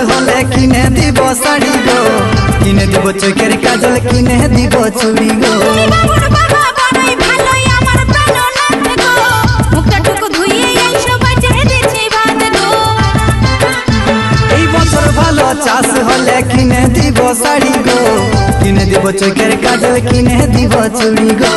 হলে কিনে দিব শাড়ি গো, কিনে দিব চোখের কাজল, কিনে দিব চুড়ি গো। এই বছর ভালো চাষ হলে কিনে দিব শাড়ি গো, কিনে দিব চোখের কাজল, কিনে দিব চুড়ি গো।